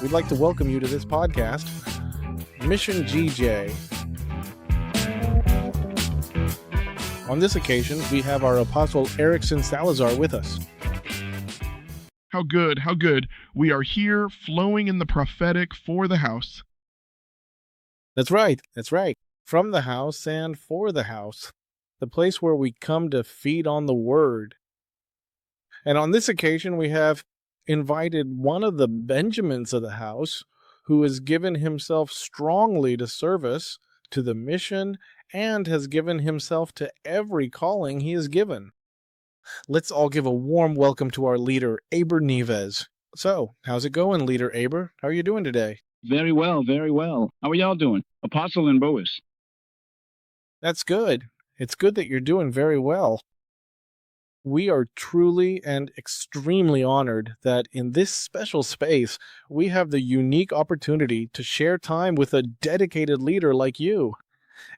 we'd like to welcome you to this podcast, Mission GJ. On this occasion, we have our Apostle Erickson Salazar with us. How good, how good. We are here flowing in the prophetic for the house. That's right. From the house and for the house, the place where we come to feed on the Word. And on this occasion, we have invited one of the Benjamins of the house who has given himself strongly to service, to the mission, and has given himself to every calling he is given. Let's all give a warm welcome to our leader, Aber Neves. So, how's it going, Leader Aber? How are you doing today? Very well, very well. How are y'all doing? Apostle and Boaz. That's good. It's good that you're doing very well. We are truly and extremely honored that in this special space, we have the unique opportunity to share time with a dedicated leader like you.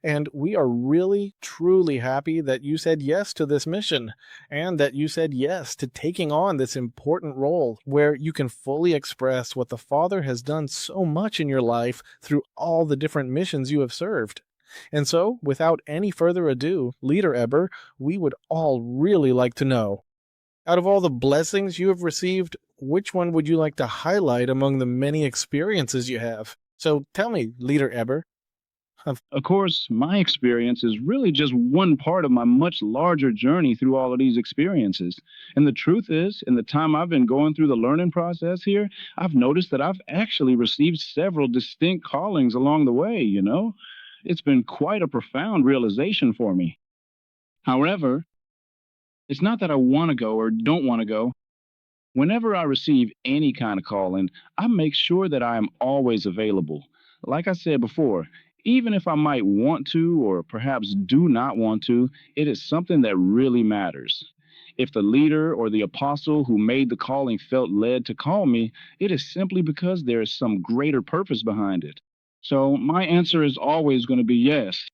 And we are really, truly happy that you said yes to this mission and that you said yes to taking on this important role where you can fully express what the Father has done so much in your life through all the different missions you have served. And so, without any further ado, Leader Eber, we would all really like to know, out of all the blessings you have received, which one would you like to highlight among the many experiences you have? So tell me, Leader Eber. Of course, my experience is really just one part of my much larger journey through all of these experiences. And the truth is, in the time I've been going through the learning process here, I've noticed that I've actually received several distinct callings along the way, you know? It's been quite a profound realization for me. However, it's not that I want to go or don't want to go. Whenever I receive any kind of calling, I make sure that I am always available. Like I said before, even if I might want to or perhaps do not want to, it is something that really matters. If the leader or the apostle who made the calling felt led to call me, it is simply because there is some greater purpose behind it. So my answer is always going to be yes.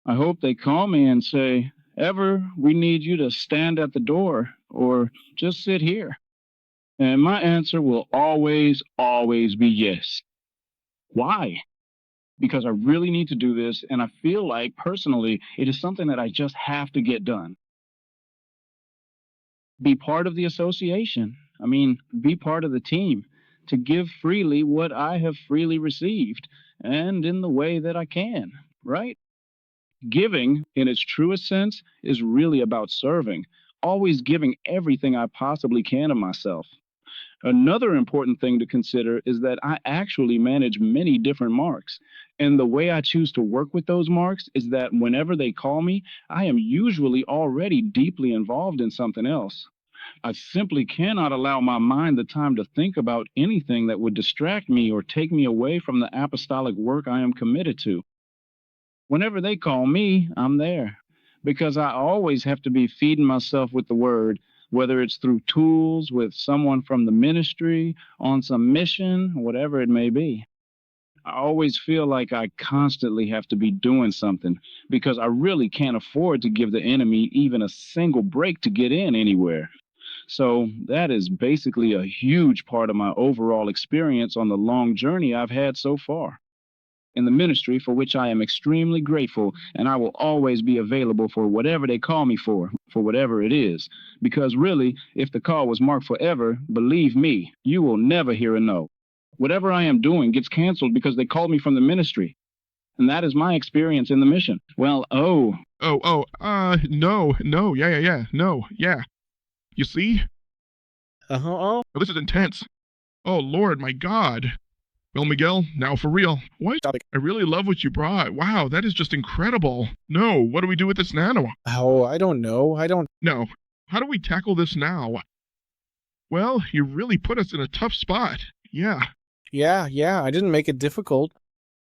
I hope they call me and say, Ever, we need you to stand at the door or just sit here. And my answer will always, always be yes. Why? Because I really need to do this, and I feel like, personally, it is something that I just have to get done. Be part of the association. Be part of the team, to give freely what I have freely received, and in the way that I can, right? Giving, in its truest sense, is really about serving, always giving everything I possibly can of myself. Another important thing to consider is that I actually manage many different marks. And the way I choose to work with those marks is that whenever they call me, I am usually already deeply involved in something else. I simply cannot allow my mind the time to think about anything that would distract me or take me away from the apostolic work I am committed to. Whenever they call me, I'm there, because I always have to be feeding myself with the Word, whether it's through tools, with someone from the ministry, on some mission, whatever it may be. I always feel like I constantly have to be doing something because I really can't afford to give the enemy even a single break to get in anywhere. So that is basically a huge part of my overall experience on the long journey I've had so far in the ministry, for which I am extremely grateful, and I will always be available for whatever they call me for whatever it is. Because really, if the call was marked forever, believe me, you will never hear a no. Whatever I am doing gets canceled because they called me from the ministry. And that is my experience in the mission. Well, no. You see? Oh, This is intense. Oh, Lord, my God. Well, Miguel, now for real. What? Stop it. I really love what you brought. Wow, that is just incredible. No, what do we do with this now? Oh, I don't know. No. How do we tackle this now? Well, you really put us in a tough spot. Yeah. Yeah, I didn't make it difficult.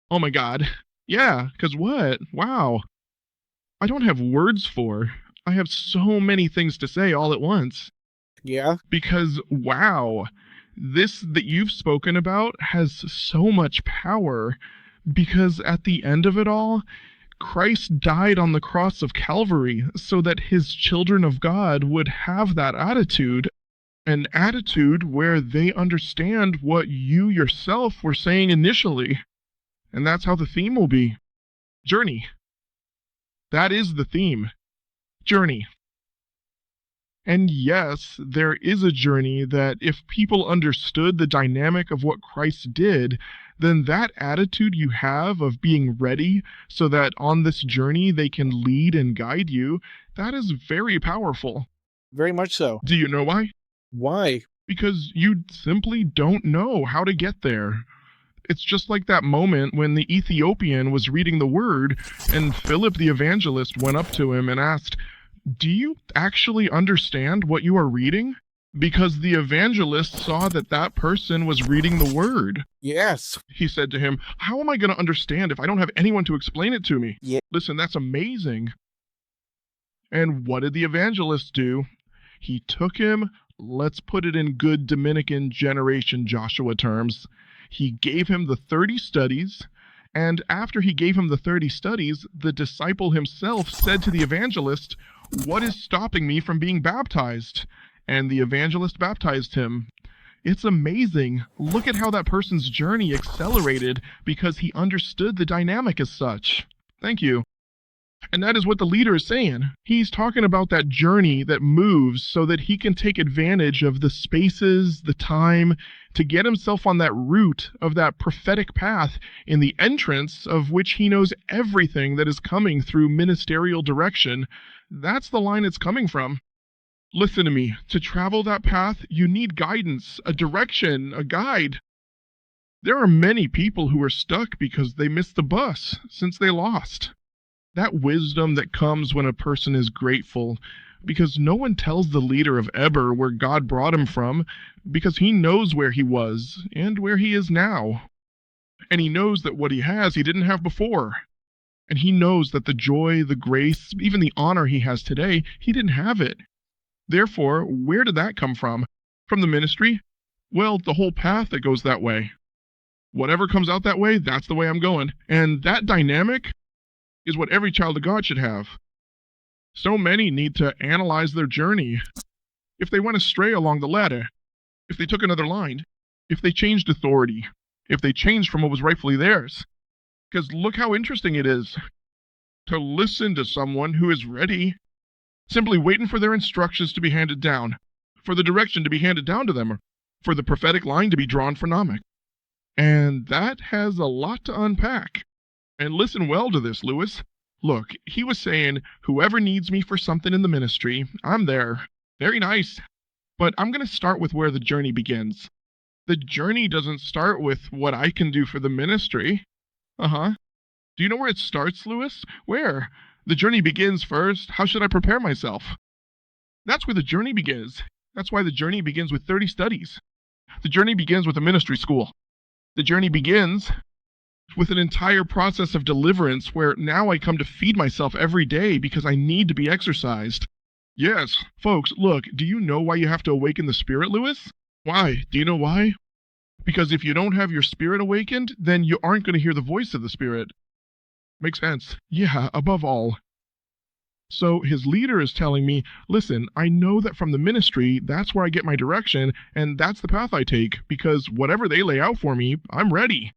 Oh my God. Yeah, 'cause what? Wow. I don't have words for. I have so many things to say all at once. Yeah? Because, wow, this that you've spoken about has so much power. Because at the end of it all, Christ died on the cross of Calvary so that his children of God would have that attitude. An attitude where they understand what you yourself were saying initially. And that's how the theme will be. Journey. That is the theme. Journey. And yes, there is a journey that if people understood the dynamic of what Christ did, then that attitude you have of being ready so that on this journey they can lead and guide you, that is very powerful. Very much so. Do you know why? Why? Because you simply don't know how to get there. It's just like that moment when the Ethiopian was reading the word and Philip the evangelist went up to him and asked, "Do you actually understand what you are reading?" Because the evangelist saw that that person was reading the word. Yes. He said to him, "How am I going to understand if I don't have anyone to explain it to me?" Yeah. Listen, that's amazing. And what did the evangelist do? He took him, let's put it in good Dominican generation Joshua terms. He gave him the 30 studies, and after he gave him the 30 studies, the disciple himself said to the evangelist, "What is stopping me from being baptized?" And the evangelist baptized him. It's amazing. Look at how that person's journey accelerated because he understood the dynamic as such. Thank you. And that is what the leader is saying. He's talking about that journey that moves so that he can take advantage of the spaces, the time, to get himself on that route of that prophetic path in the entrance of which he knows everything that is coming through ministerial direction. That's the line it's coming from. Listen to me. To travel that path, you need guidance, a direction, a guide. There are many people who are stuck because they missed the bus since they lost. That wisdom that comes when a person is grateful, because no one tells the leader of Eber where God brought him from, because he knows where he was and where he is now. And he knows that what he has, he didn't have before. And he knows that the joy, the grace, even the honor he has today, he didn't have it. Therefore, where did that come from? From the ministry? Well, the whole path that goes that way. Whatever comes out that way, that's the way I'm going. And that dynamic is what every child of God should have. So many need to analyze their journey. If they went astray along the ladder, if they took another line, if they changed authority, if they changed from what was rightfully theirs. Because look how interesting it is to listen to someone who is ready, simply waiting for their instructions to be handed down, for the direction to be handed down to them, or for the prophetic line to be drawn for Namak. And that has a lot to unpack. And listen well to this, Lewis. Look, he was saying, whoever needs me for something in the ministry, I'm there. Very nice. But I'm going to start with where the journey begins. The journey doesn't start with what I can do for the ministry. Do you know where it starts, Lewis? Where? The journey begins first. How should I prepare myself? That's where the journey begins. That's why the journey begins with 30 studies. The journey begins with a ministry school. The journey begins with an entire process of deliverance where now I come to feed myself every day because I need to be exercised. Yes, folks, look, do you know why you have to awaken the spirit, Lewis? Why? Do you know why? Because if you don't have your spirit awakened, then you aren't going to hear the voice of the spirit. Makes sense. Yeah, above all. So his leader is telling me, listen, I know that from the ministry, that's where I get my direction, and that's the path I take, because whatever they lay out for me, I'm ready.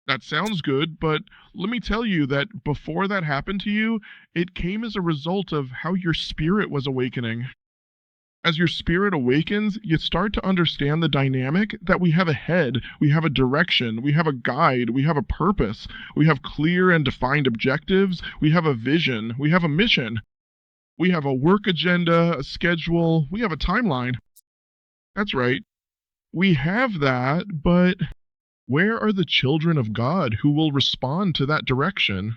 That sounds good, but let me tell you that before that happened to you, it came as a result of how your spirit was awakening. As your spirit awakens, you start to understand the dynamic that we have a head, we have a direction, we have a guide, we have a purpose, we have clear and defined objectives, we have a vision, we have a mission. We have a work agenda, a schedule, we have a timeline. That's right. We have that, but where are the children of God who will respond to that direction?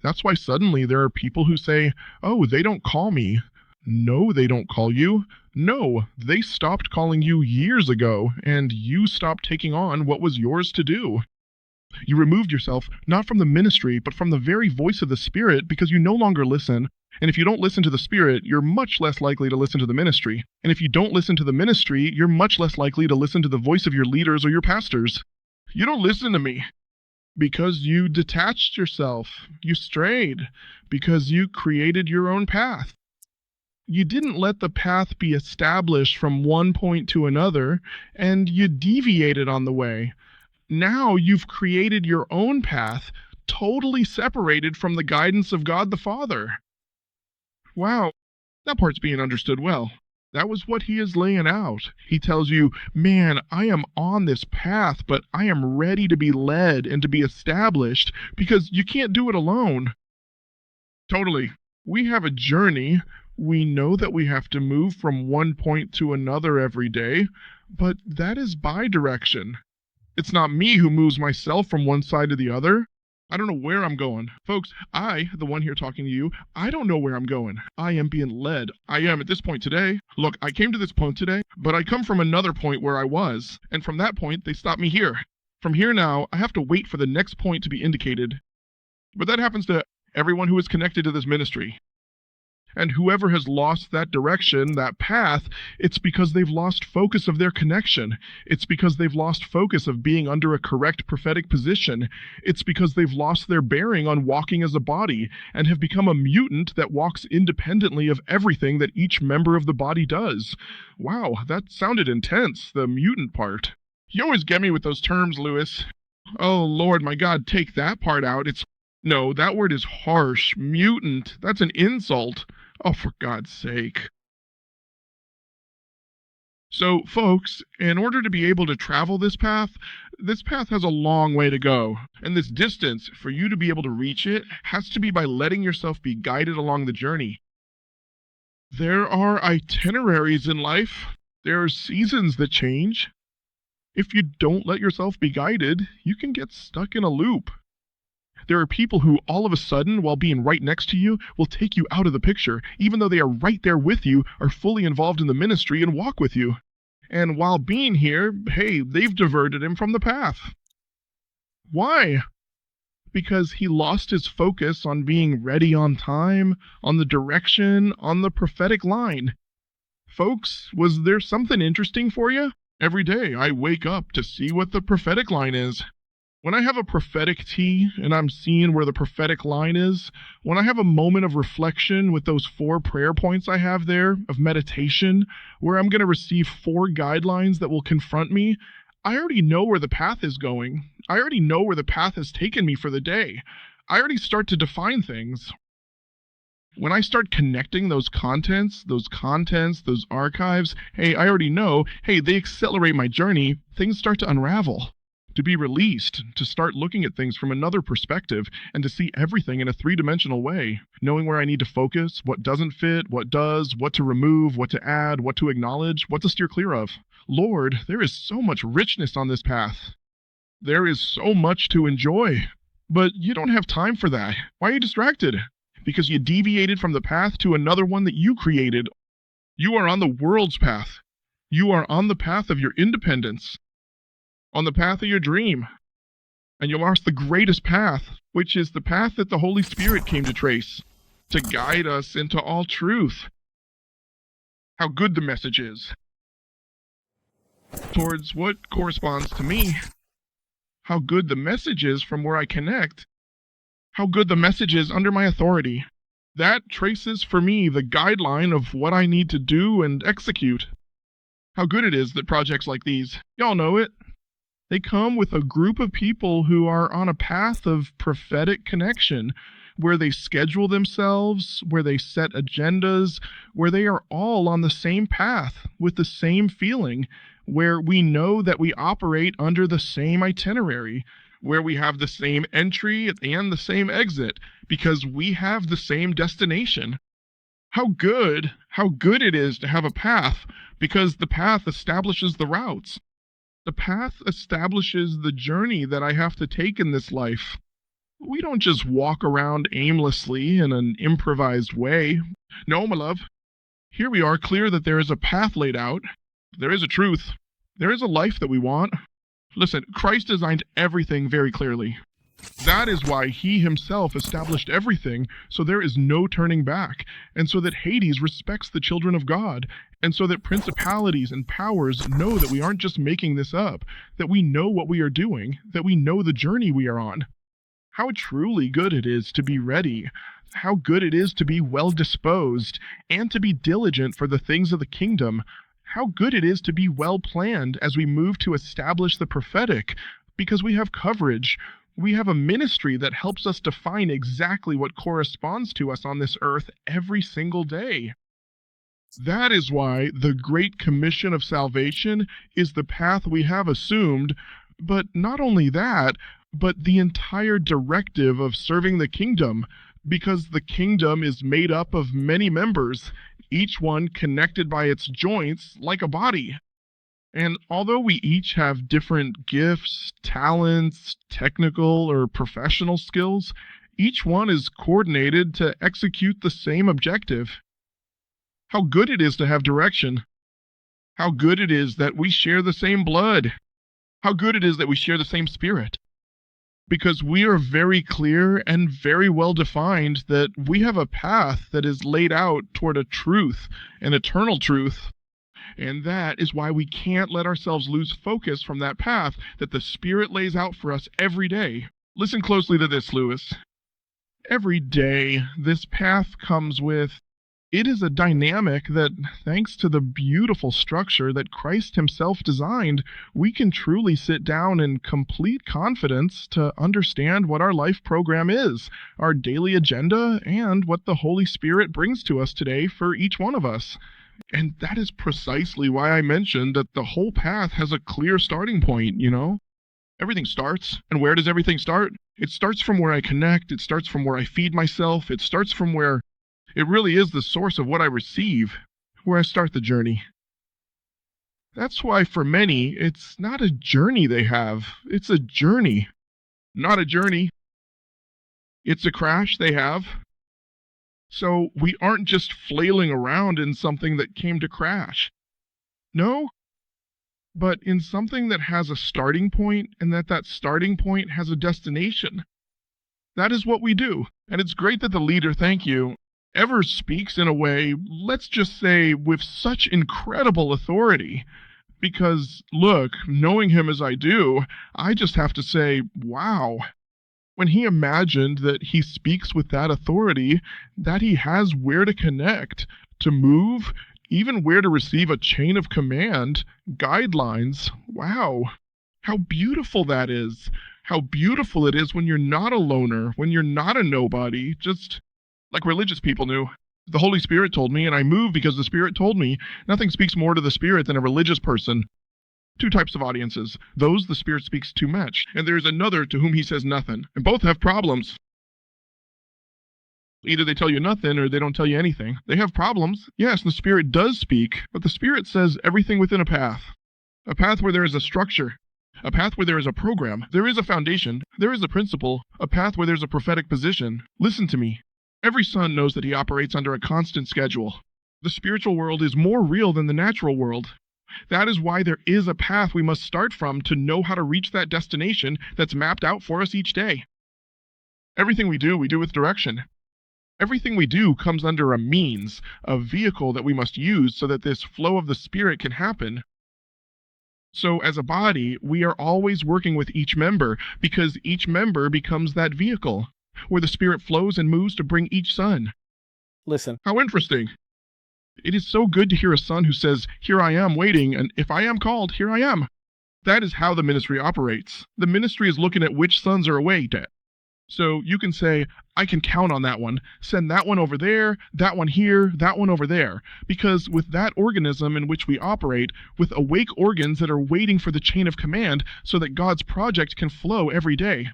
That's why suddenly there are people who say, oh, they don't call me. No, they don't call you. No, they stopped calling you years ago, and you stopped taking on what was yours to do. You removed yourself, not from the ministry, but from the very voice of the Spirit, because you no longer listen. And if you don't listen to the Spirit, you're much less likely to listen to the ministry. And if you don't listen to the ministry, you're much less likely to listen to the voice of your leaders or your pastors. You don't listen to me because you detached yourself. You strayed because you created your own path. You didn't let the path be established from one point to another, and you deviated on the way. Now you've created your own path, totally separated from the guidance of God the Father. Wow, that part's being understood well. That was what he is laying out. He tells you, man, I am on this path, but I am ready to be led and to be established because you can't do it alone. Totally. We have a journey. We know that we have to move from one point to another every day, but that is bi-direction. It's not me who moves myself from one side to the other. I don't know where I'm going. Folks, the one here talking to you, I don't know where I'm going. I am being led. I am at this point today. Look, I came to this point today, but I come from another point where I was, and from that point, they stopped me here. From here now, I have to wait for the next point to be indicated. But that happens to everyone who is connected to this ministry. And whoever has lost that direction, that path, it's because they've lost focus of their connection. It's because they've lost focus of being under a correct prophetic position. It's because they've lost their bearing on walking as a body and have become a mutant that walks independently of everything that each member of the body does. Wow, that sounded intense, the mutant part. You always get me with those terms, Lewis. Oh, Lord, my God, take that part out. No, that word is harsh. Mutant. That's an insult. Oh, for God's sake. So, folks, in order to be able to travel this path has a long way to go. And this distance, for you to be able to reach it, has to be by letting yourself be guided along the journey. There are itineraries in life. There are seasons that change. If you don't let yourself be guided, you can get stuck in a loop. There are people who all of a sudden, while being right next to you, will take you out of the picture, even though they are right there with you, are fully involved in the ministry and walk with you. And while being here, hey, they've diverted him from the path. Why? Because he lost his focus on being ready on time, on the direction, on the prophetic line. Folks, was there something interesting for you? Every day I wake up to see what the prophetic line is. When I have a prophetic tea and I'm seeing where the prophetic line is, when I have a moment of reflection with those 4 prayer points I have there of meditation, where I'm going to receive 4 guidelines that will confront me, I already know where the path is going. I already know where the path has taken me for the day. I already start to define things. When I start connecting those contents, those archives, hey, I already know, hey, they accelerate my journey. Things start to unravel. To be released, to start looking at things from another perspective, and to see everything in a 3-dimensional way, knowing where I need to focus, what doesn't fit, what does, what to remove, what to add, what to acknowledge, what to steer clear of. Lord, there is so much richness on this path. There is so much to enjoy. But you don't have time for that. Why are you distracted? Because you deviated from the path to another one that you created. You are on the world's path. You are on the path of your independence. On the path of your dream. And you lost the greatest path, which is the path that the Holy Spirit came to trace, to guide us into all truth. How good the message is. Towards what corresponds to me. How good the message is from where I connect. How good the message is under my authority. That traces for me the guideline of what I need to do and execute. How good it is that projects like these, y'all know it, they come with a group of people who are on a path of prophetic connection, where they schedule themselves, where they set agendas, where they are all on the same path with the same feeling, where we know that we operate under the same itinerary, where we have the same entry and the same exit, because we have the same destination. How good it is to have a path, because the path establishes the routes. The path establishes the journey that I have to take in this life. We don't just walk around aimlessly in an improvised way. No, my love. Here we are, clear that there is a path laid out. There is a truth. There is a life that we want. Listen, Christ designed everything very clearly. That is why he himself established everything, so there is no turning back, and so that Hades respects the children of God, and so that principalities and powers know that we aren't just making this up, that we know what we are doing, that we know the journey we are on. How truly good it is to be ready, how good it is to be well disposed and to be diligent for the things of the kingdom, how good it is to be well planned as we move to establish the prophetic, because we have coverage. We have a ministry that helps us define exactly what corresponds to us on this earth every single day. That is why the Great Commission of Salvation is the path we have assumed, but not only that, but the entire directive of serving the kingdom, because the kingdom is made up of many members, each one connected by its joints like a body. And although we each have different gifts, talents, technical or professional skills, each one is coordinated to execute the same objective. How good it is to have direction. How good it is that we share the same blood. How good it is that we share the same spirit. Because we are very clear and very well defined that we have a path that is laid out toward a truth, an eternal truth. And that is why we can't let ourselves lose focus from that path that the Spirit lays out for us every day. Listen closely to this, Lewis. Every day, this path comes with, it is a dynamic that, thanks to the beautiful structure that Christ himself designed, we can truly sit down in complete confidence to understand what our life program is, our daily agenda, and what the Holy Spirit brings to us today for each one of us. And that is precisely why I mentioned that the whole path has a clear starting point, Everything starts. And where does everything start? It starts from where I connect. It starts from where I feed myself. It starts from where it really is the source of what I receive, where I start the journey. That's why for many, it's not a journey they have. It's a journey, not a journey. It's a crash they have. So we aren't just flailing around in something that came to crash. No, but in something that has a starting point and that starting point has a destination. That is what we do. And it's great that the leader, thank you, ever speaks in a way, let's just say, with such incredible authority. Because, look, knowing him as I do, I just have to say, wow. When he imagined that he speaks with that authority, that he has where to connect, to move, even where to receive a chain of command, guidelines, wow. How beautiful that is. How beautiful it is when you're not a loner, when you're not a nobody, just like religious people knew. The Holy Spirit told me, and I moved because the Spirit told me. Nothing speaks more to the Spirit than a religious person. Two types of audiences. Those the Spirit speaks too much, and there is another to whom he says nothing. And both have problems. Either they tell you nothing or they don't tell you anything. They have problems. Yes, the Spirit does speak, but the Spirit says everything within a path. A path where there is a structure. A path where there is a program. There is a foundation. There is a principle. A path where there's a prophetic position. Listen to me. Every son knows that he operates under a constant schedule. The spiritual world is more real than the natural world. That is why there is a path we must start from to know how to reach that destination that's mapped out for us each day. Everything we do with direction. Everything we do comes under a means, a vehicle that we must use so that this flow of the Spirit can happen. So as a body, we are always working with each member because each member becomes that vehicle where the Spirit flows and moves to bring each son. Listen. How interesting. It is so good to hear a son who says, "Here I am waiting, and if I am called, here I am." That is how the ministry operates. The ministry is looking at which sons are awake. So you can say, I can count on that one. Send that one over there, that one here, that one over there. Because with that organism in which we operate, with awake organs that are waiting for the chain of command so that God's project can flow every day.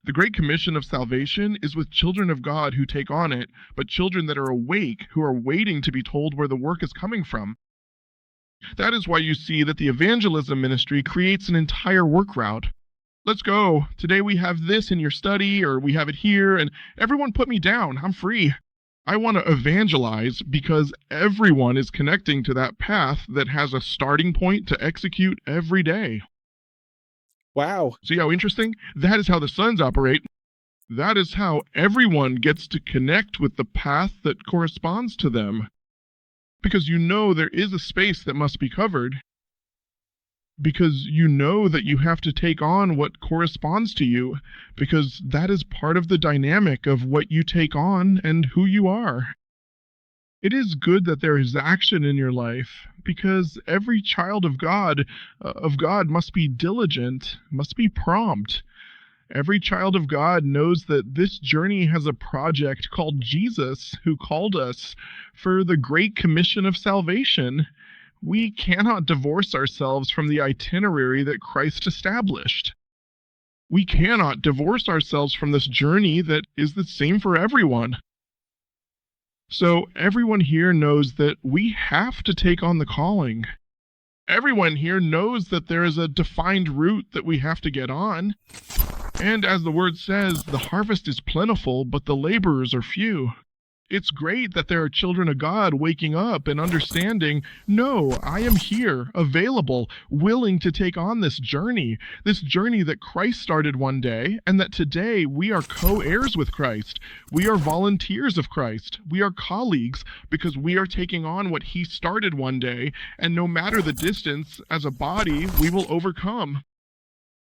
The Great Commission of Salvation is with children of God who take on it, but children that are awake, who are waiting to be told where the work is coming from. That is why you see that the evangelism ministry creates an entire work route. Let's go. Today we have this in your study, or we have it here, and everyone put me down. I'm free. I want to evangelize because everyone is connecting to that path that has a starting point to execute every day. Wow. See how interesting? That is how the sons operate. That is how everyone gets to connect with the path that corresponds to them. Because there is a space that must be covered. because you know that you have to take on what corresponds to you, because that is part of the dynamic of what you take on and who you are. It is good that there is action in your life, because every child of God must be diligent, must be prompt. Every child of God knows that this journey has a project called Jesus, who called us for the great commission of salvation. We cannot divorce ourselves from the itinerary that Christ established. We cannot divorce ourselves from this journey that is the same for everyone. So everyone here knows that we have to take on the calling. Everyone here knows that there is a defined route that we have to get on. And as the word says, the harvest is plentiful, but the laborers are few. It's great that there are children of God waking up and understanding, no, I am here, available, willing to take on this journey that Christ started one day, and that today we are co-heirs with Christ. We are volunteers of Christ. We are colleagues because we are taking on what he started one day, and no matter the distance, as a body, we will overcome.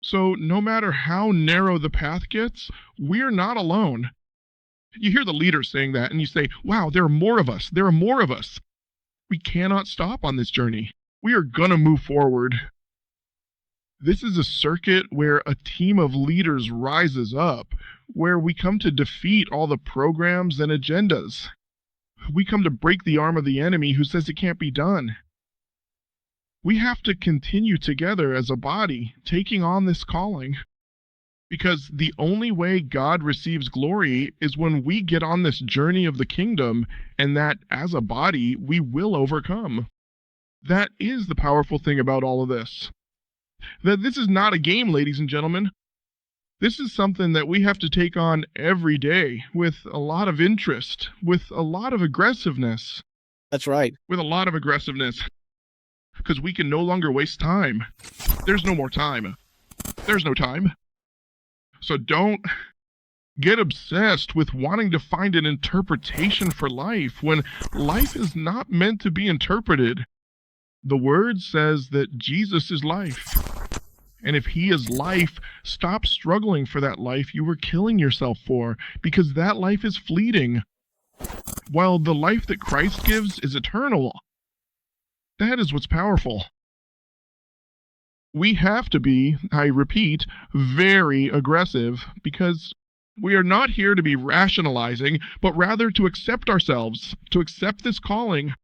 So no matter how narrow the path gets, we're not alone. You hear the leaders saying that, and you say, wow, there are more of us. There are more of us. We cannot stop on this journey. We are going to move forward. This is a circuit where a team of leaders rises up, where we come to defeat all the programs and agendas. We come to break the arm of the enemy who says it can't be done. We have to continue together as a body, taking on this calling. Because the only way God receives glory is when we get on this journey of the kingdom, and that, as a body, we will overcome. That is the powerful thing about all of this. That this is not a game, ladies and gentlemen. This is something that we have to take on every day with a lot of interest, with a lot of aggressiveness. That's right. With a lot of aggressiveness. Because we can no longer waste time. There's no more time. There's no time. So don't get obsessed with wanting to find an interpretation for life when life is not meant to be interpreted. The word says that Jesus is life. And if he is life, stop struggling for that life you were killing yourself for, because that life is fleeting, while the life that Christ gives is eternal. That is what's powerful. We have to be, I repeat, very aggressive, because we are not here to be rationalizing, but rather to accept ourselves, to accept this calling,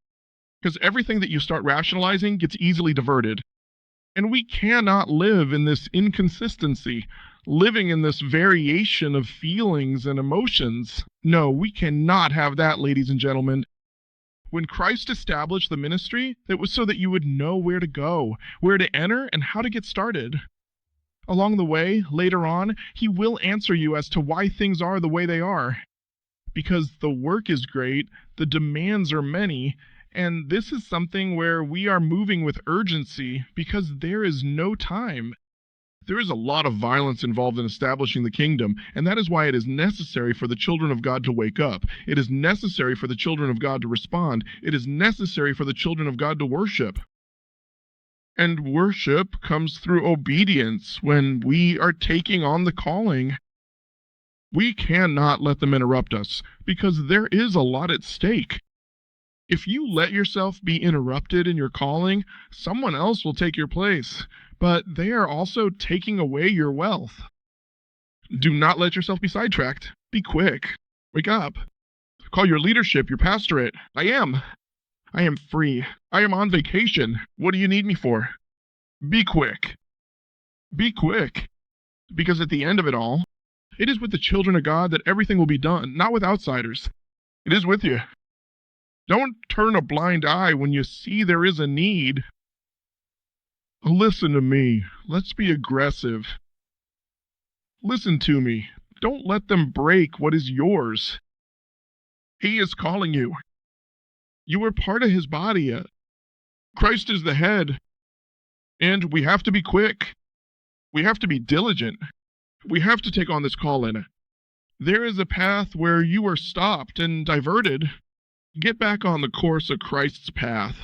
because everything that you start rationalizing gets easily diverted. And we cannot live in this inconsistency, living in this variation of feelings and emotions. No, we cannot have that, ladies and gentlemen. When Christ established the ministry, it was so that you would know where to go, where to enter, and how to get started. Along the way, later on, he will answer you as to why things are the way they are. Because the work is great, the demands are many, and this is something where we are moving with urgency because there is no time. There is a lot of violence involved in establishing the kingdom, and that is why it is necessary for the children of God to wake up. It is necessary for the children of God to respond. It is necessary for the children of God to worship. And worship comes through obedience when we are taking on the calling. We cannot let them interrupt us, because there is a lot at stake. If you let yourself be interrupted in your calling, someone else will take your place, but they are also taking away your wealth. Do not let yourself be sidetracked. Be quick. Wake up. Call your leadership, your pastorate. I am free. I am on vacation. What do you need me for? Be quick. Be quick. Because at the end of it all, it is with the children of God that everything will be done, not with outsiders. It is with you. Don't turn a blind eye when you see there is a need. Listen to me. Let's be aggressive. Listen to me. Don't let them break what is yours. He is calling you. You are part of his body. Christ is the head. And we have to be quick. We have to be diligent. We have to take on this calling. There is a path where you are stopped and diverted. Get back on the course of Christ's path.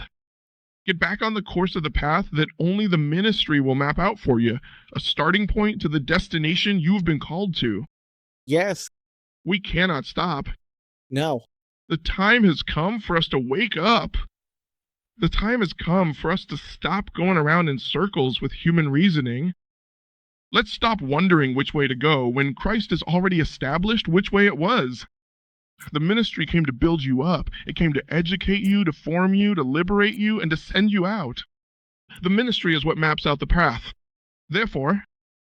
Get back on the course of the path that only the ministry will map out for you, a starting point to the destination you've been called to. Yes. We cannot stop. No. The time has come for us to wake up. The time has come for us to stop going around in circles with human reasoning. Let's stop wondering which way to go when Christ has already established which way it was. The ministry came to build you up. It came to educate you, to form you, to liberate you, and to send you out. The ministry is what maps out the path. Therefore,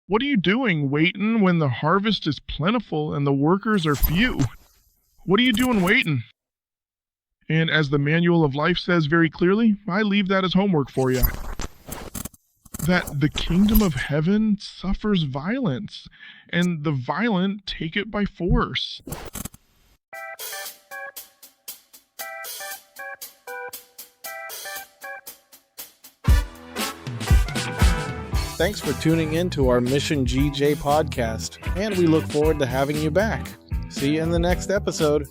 what are you doing waiting when the harvest is plentiful and the workers are few? What are you doing waiting? And as the Manual of Life says very clearly, I leave that as homework for you. That the kingdom of heaven suffers violence, and the violent take it by force. Thanks for tuning in to our Mission GJ podcast, and we look forward to having you back. See you in the next episode.